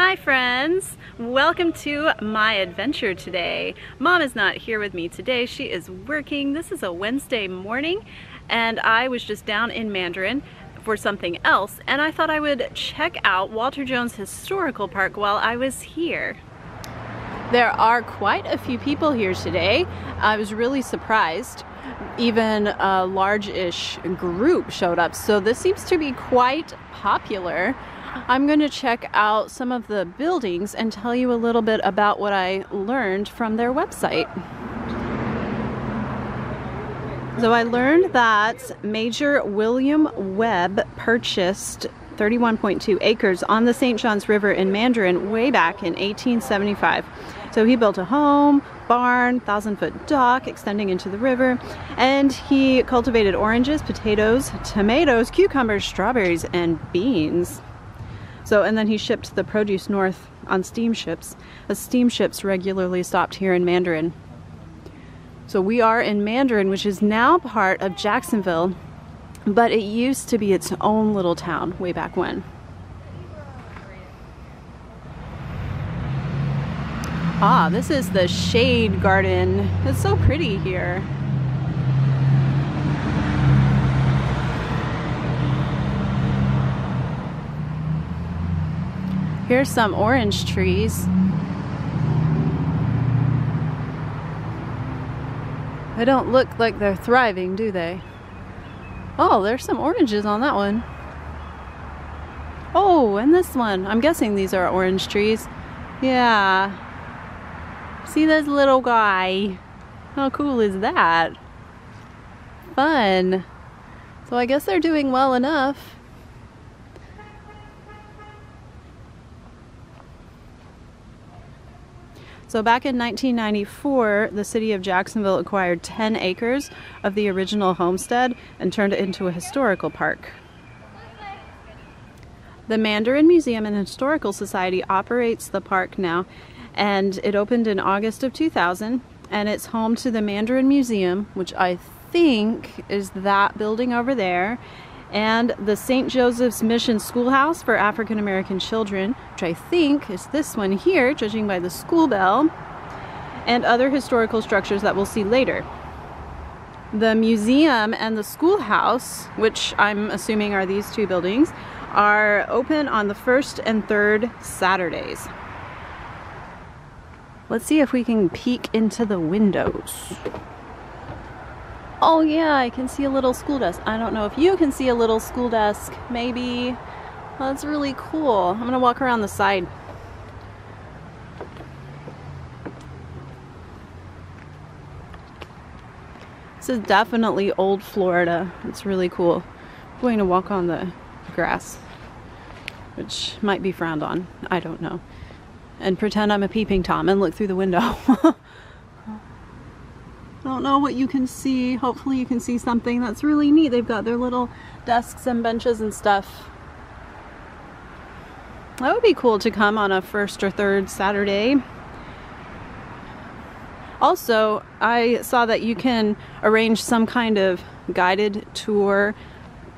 Hi friends! Welcome to my adventure today. Mom is not here with me today. She is working. This is a Wednesday morning and I was just down in Mandarin for something else and I thought I would check out Walter Jones Historical Park while I was here. There are quite a few people here today. I was really surprised. Even a large-ish group showed up, so this seems to be quite popular. I'm going to check out some of the buildings and tell you a little bit about what I learned from their website. So I learned that Major William Webb purchased 31.2 acres on the St. Johns River in Mandarin way back in 1875. So he built a home, barn, 1,000-foot dock extending into the river, and he cultivated oranges, potatoes, tomatoes, cucumbers, strawberries, and beans. So, and then he shipped the produce north on steamships, as steamships regularly stopped here in Mandarin. So we are in Mandarin, which is now part of Jacksonville, but it used to be its own little town way back when. Ah, this is the shade garden. It's so pretty here. Here's some orange trees. They don't look like they're thriving, do they? Oh, there's some oranges on that one. Oh, and this one. I'm guessing these are orange trees. Yeah. See this little guy? How cool is that? Fun. So I guess they're doing well enough. So back in 1994, the city of Jacksonville acquired 10 acres of the original homestead and turned it into a historical park. The Mandarin Museum and Historical Society operates the park now, and it opened in August of 2000, and it's home to the Mandarin Museum, which I think is that building over there, and the St. Joseph's Mission Schoolhouse for African American children, which I think is this one here, judging by the school bell, and other historical structures that we'll see later. The museum and the schoolhouse, which I'm assuming are these two buildings, are open on the first and third Saturdays. Let's see if we can peek into the windows. Oh yeah, I can see a little school desk. I don't know if you can see a little school desk, maybe. Oh, that's really cool. I'm gonna walk around the side. This is definitely old Florida. It's really cool. I'm going to walk on the grass, which might be frowned on. I don't know. And pretend I'm a peeping Tom and look through the window. I don't know what you can see. Hopefully you can see something that's really neat. They've got their little desks and benches and stuff. That would be cool to come on a first or third Saturday. Also, I saw that you can arrange some kind of guided tour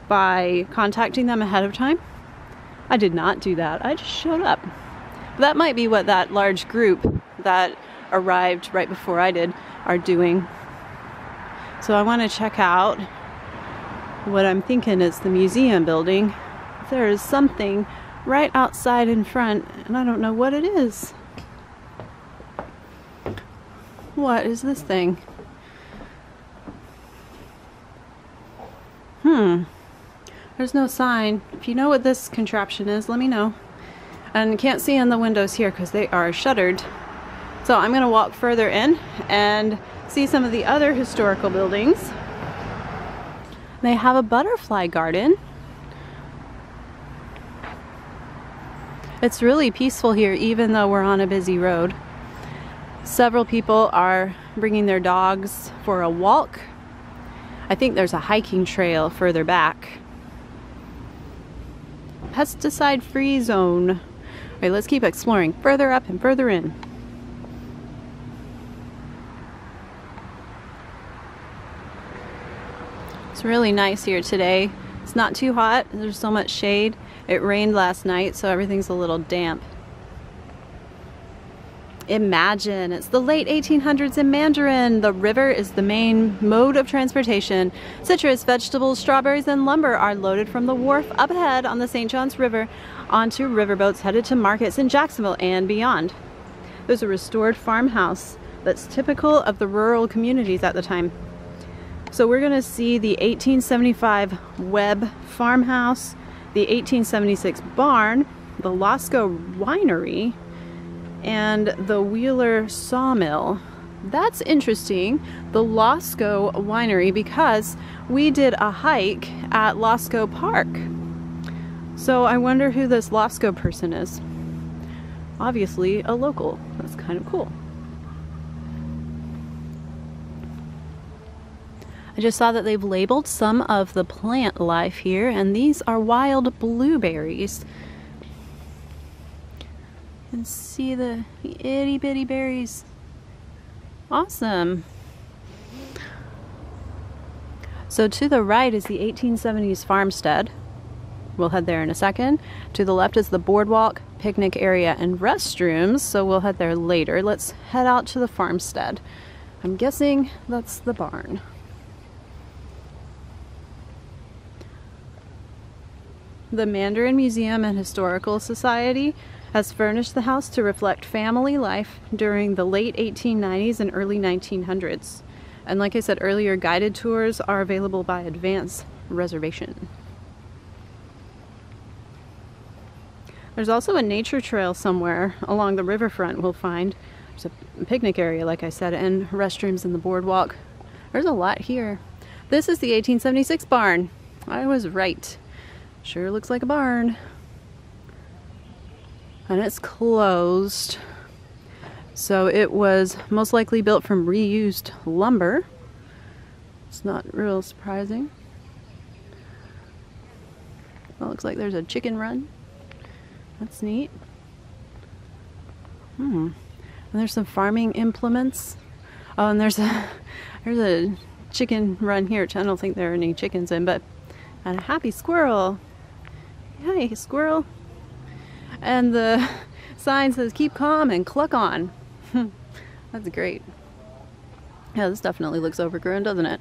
by contacting them ahead of time. I did not do that. I just showed up. But that might be what that large group that arrived right before I did are doing. So I want to check out what I'm thinking is the museum building. There is something right outside in front and I don't know what it is. What is this thing? There's no sign. If you know what this contraption is, let me know. And can't see in the windows here because they are shuttered. So I'm going to walk further in and see some of the other historical buildings. They have a butterfly garden. It's really peaceful here even though we're on a busy road. Several people are bringing their dogs for a walk. I think there's a hiking trail further back. Pesticide-free zone. All right, let's keep exploring further up and further in. It's really nice here today. It's not too hot. There's so much shade. It rained last night, so everything's a little damp. Imagine, it's the late 1800s in Mandarin. The river is the main mode of transportation. Citrus, vegetables, strawberries, and lumber are loaded from the wharf up ahead on the St. Johns River onto riverboats headed to markets in Jacksonville and beyond. There's a restored farmhouse that's typical of the rural communities at the time. So we're going to see the 1875 Webb farmhouse, the 1876 barn, the Losco winery, and the Wheeler sawmill. That's interesting, the Losco winery, because we did a hike at Losco Park. So I wonder who this Losco person is. Obviously a local. That's kind of cool. I just saw that they've labeled some of the plant life here, and these are wild blueberries. You can see the itty bitty berries. Awesome. So to the right is the 1870s farmstead. We'll head there in a second. To the left is the boardwalk, picnic area, and restrooms, so we'll head there later. Let's head out to the farmstead. I'm guessing that's the barn. The Mandarin Museum and Historical Society has furnished the house to reflect family life during the late 1890s and early 1900s. And like I said earlier, guided tours are available by advance reservation. There's also a nature trail somewhere along the riverfront we'll find. There's a picnic area, like I said, and restrooms in the boardwalk. There's a lot here. This is the 1876 barn. I was right. Sure looks like a barn. And it's closed. So it was most likely built from reused lumber. It's not real surprising. Well, looks like there's a chicken run. That's neat. And there's some farming implements. Oh, and there's a chicken run here, which I don't think there are any chickens in, but and a happy squirrel. Hey, squirrel. And the sign says, keep calm and cluck on. That's great. Yeah, this definitely looks overgrown, doesn't it?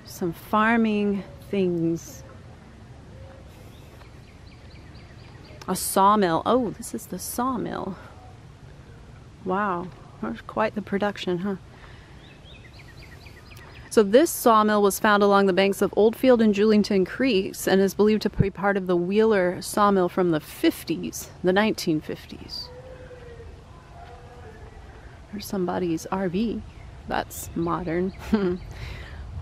Some farming things. A sawmill. Oh, this is the sawmill. Wow, that's quite the production, huh? So this sawmill was found along the banks of Oldfield and Julington Creeks and is believed to be part of the Wheeler sawmill from the 50s, the 1950s. There's somebody's RV. That's modern.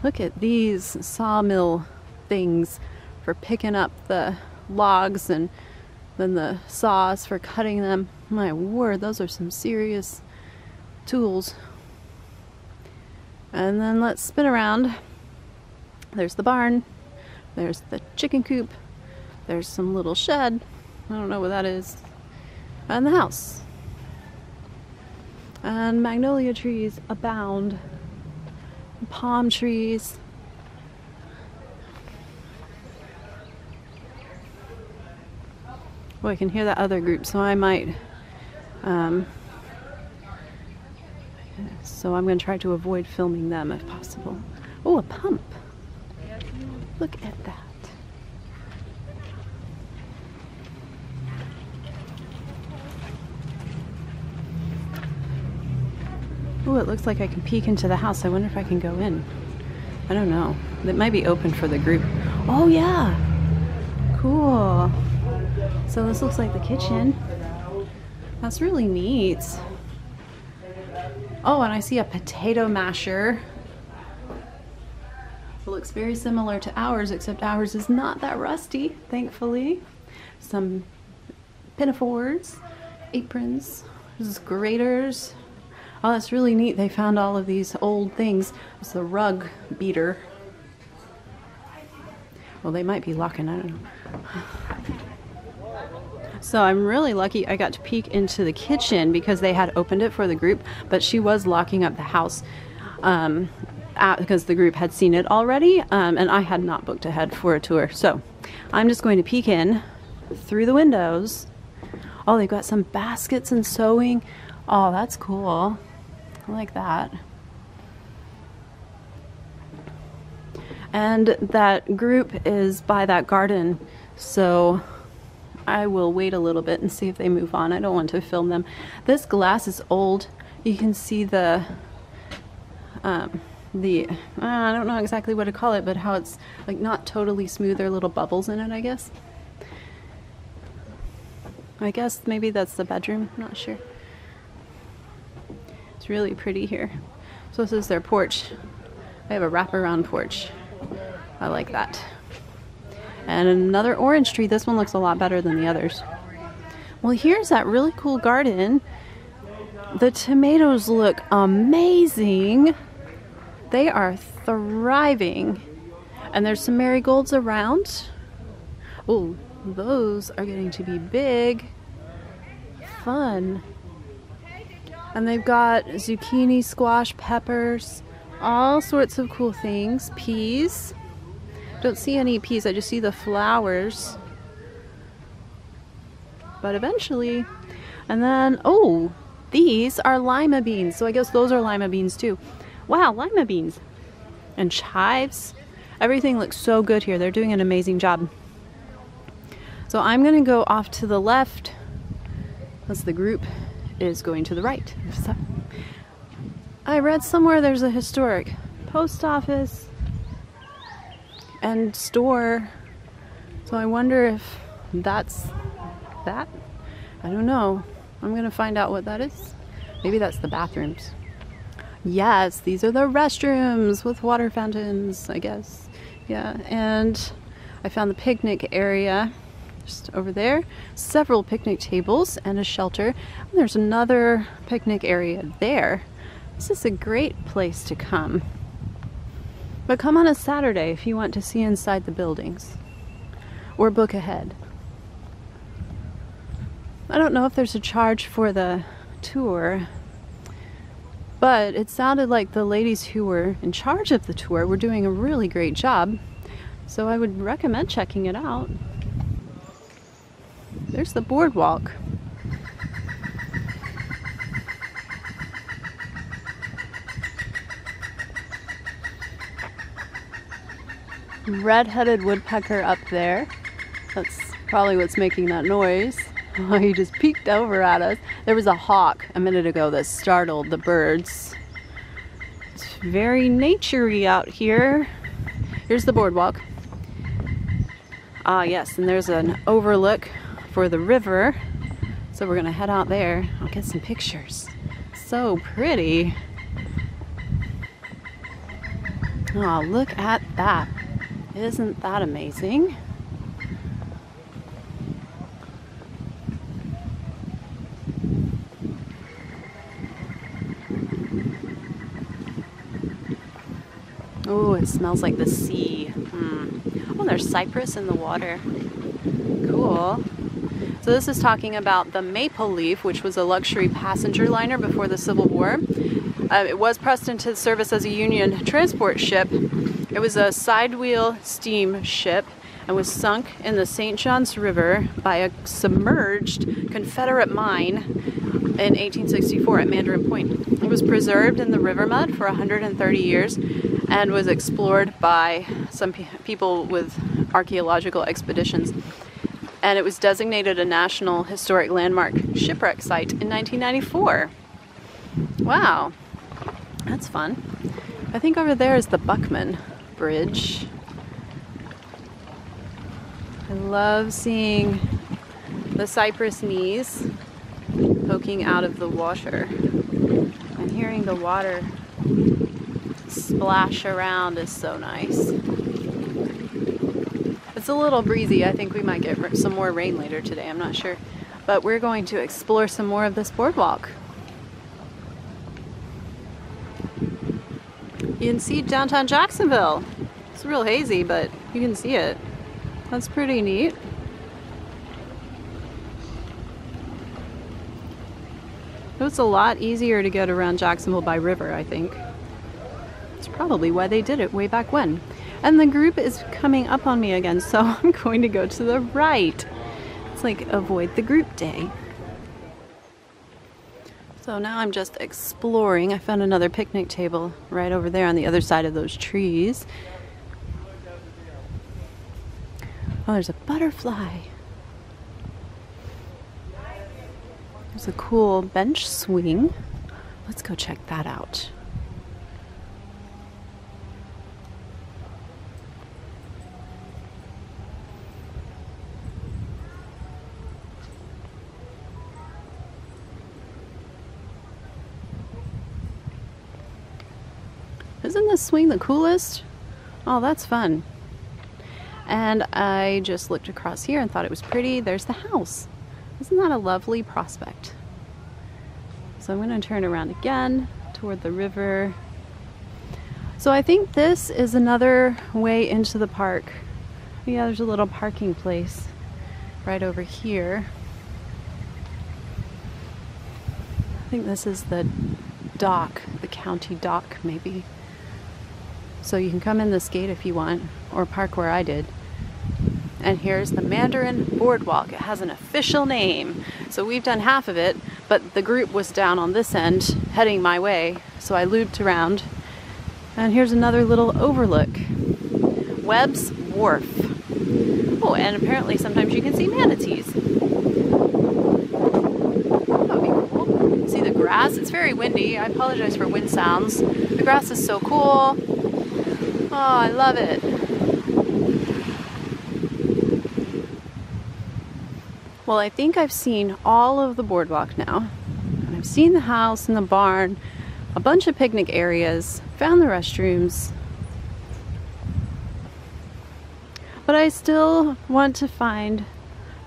Look at these sawmill things for picking up the logs and then the saws for cutting them. My word, those are some serious tools. And then let's spin around. There's the barn. There's the chicken coop. There's some little shed. I don't know what that is. And the house. And magnolia trees abound. Palm trees. Oh, I can hear that other group, so I might so I'm going to try to avoid filming them if possible. Oh, a pump. Look at that. Oh, it looks like I can peek into the house. I wonder if I can go in. I don't know. It might be open for the group. Oh, yeah. Cool. So this looks like the kitchen. That's really neat. Oh, and I see a potato masher. It looks very similar to ours, except ours is not that rusty, thankfully. Some pinafores, aprons, there's graters. Oh, that's really neat. They found all of these old things. It's the rug beater. Well, they might be locking, I don't know. So I'm really lucky I got to peek into the kitchen because they had opened it for the group, but she was locking up the house because the group had seen it already, and I had not booked ahead for a tour. So I'm just going to peek in through the windows. Oh, they've got some baskets and sewing. Oh, that's cool. I like that. And that group is by that garden, so I will wait a little bit and see if they move on. I don't want to film them. This glass is old. You can see I don't know exactly what to call it, but how it's like not totally smooth. There are little bubbles in it, I guess. I guess maybe that's the bedroom, I'm not sure. It's really pretty here. So this is their porch. They have a wraparound porch. I like that. And another orange tree. This one looks a lot better than the others. Well, here's that really cool garden. The tomatoes look amazing. They are thriving. And there's some marigolds around. Oh, those are getting to be big. Fun. And they've got zucchini, squash, peppers, all sorts of cool things. Peas. Don't see any peas, I just see the flowers. But eventually. And then, oh, these are lima beans. So I guess those are lima beans too. Wow, lima beans. And chives. Everything looks so good here. They're doing an amazing job. So I'm going to go off to the left as the group is going to the right. So I read somewhere there's a historic post office and store. So I wonder if that's that. I don't know. I'm going to find out what that is. Maybe that's the bathrooms. Yes, these are the restrooms with water fountains, I guess. Yeah, and I found the picnic area just over there. Several picnic tables and a shelter. And there's another picnic area there. This is a great place to come. But come on a Saturday if you want to see inside the buildings. Or book ahead. I don't know if there's a charge for the tour, but it sounded like the ladies who were in charge of the tour were doing a really great job. So I would recommend checking it out. There's the boardwalk. Red-headed woodpecker up there. That's probably what's making that noise. Oh, he just peeked over at us. There was a hawk a minute ago that startled the birds. It's very naturey out here. Here's the boardwalk. Ah, yes, and there's an overlook for the river. So we're gonna head out there. I'll get some pictures. So pretty. Oh, look at that. Isn't that amazing? Oh, it smells like the sea. Oh, there's cypress in the water. Cool. So this is talking about the Maple Leaf, which was a luxury passenger liner before the Civil War. It was pressed into service as a Union transport ship. It was a sidewheel steamship and was sunk in the St. Johns River by a submerged Confederate mine in 1864 at Mandarin Point. It was preserved in the river mud for 130 years and was explored by some people with archaeological expeditions. And it was designated a National Historic Landmark shipwreck site in 1994. Wow, that's fun. I think over there is the Buckman Bridge. I love seeing the cypress knees poking out of the water. And hearing the water splash around is so nice. It's a little breezy. I think we might get some more rain later today. I'm not sure. But we're going to explore some more of this boardwalk. You can see downtown Jacksonville. It's real hazy, but you can see it. That's pretty neat. It's a lot easier to get around Jacksonville by river, I think. It's probably why they did it way back when. And the group is coming up on me again, so I'm going to go to the right. It's like avoid the group day. So now I'm just exploring. I found another picnic table right over there on the other side of those trees. Oh, there's a butterfly. There's a cool bench swing. Let's go check that out. Isn't this swing the coolest? Oh, that's fun. And I just looked across here and thought it was pretty. There's the house. Isn't that a lovely prospect? So I'm going to turn around again toward the river. So I think this is another way into the park. Yeah, there's a little parking place right over here. I think this is the dock, the county dock maybe. So you can come in this gate if you want, or park where I did. And here's the Mandarin boardwalk. It has an official name. So we've done half of it, but the group was down on this end, heading my way. So I looped around. And here's another little overlook. Webb's Wharf. Oh, and apparently sometimes you can see manatees. That would be cool. See the grass? It's very windy. I apologize for wind sounds. The grass is so cool. Oh, I love it. Well, I think I've seen all of the boardwalk now. I've seen the house and the barn, a bunch of picnic areas, found the restrooms. But I still want to find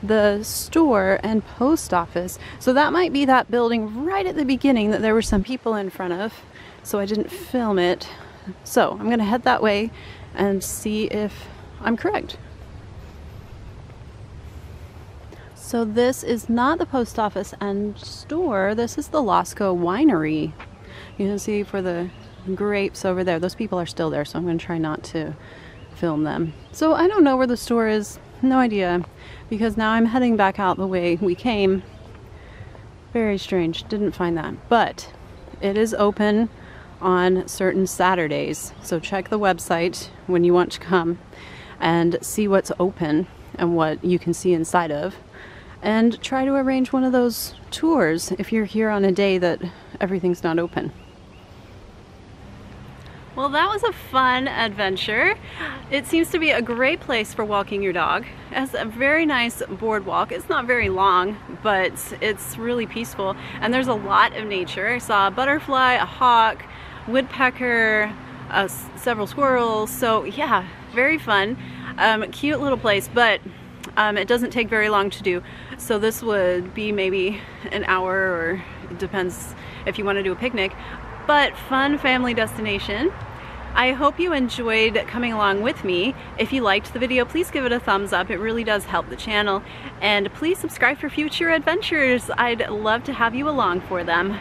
the store and post office. So that might be that building right at the beginning that there were some people in front of. So I didn't film it. So I'm going to head that way and see if I'm correct. So this is not the post office and store. This is the Losco Winery. You can see for the grapes over there. Those people are still there, so I'm going to try not to film them. So I don't know where the store is. No idea. Because now I'm heading back out the way we came. Very strange. Didn't find that. But it is open on certain Saturdays. So check the website when you want to come and see what's open and what you can see inside of. And try to arrange one of those tours if you're here on a day that everything's not open. Well, that was a fun adventure. It seems to be a great place for walking your dog. It has a very nice boardwalk. It's not very long, but it's really peaceful. And there's a lot of nature. I saw a butterfly, a hawk, woodpecker, several squirrels. So yeah, very fun. Cute little place, but it doesn't take very long to do. So this would be maybe an hour, or it depends if you want to do a picnic, but fun family destination. I hope you enjoyed coming along with me. If you liked the video, please give it a thumbs up. It really does help the channel. And please subscribe for future adventures. I'd love to have you along for them.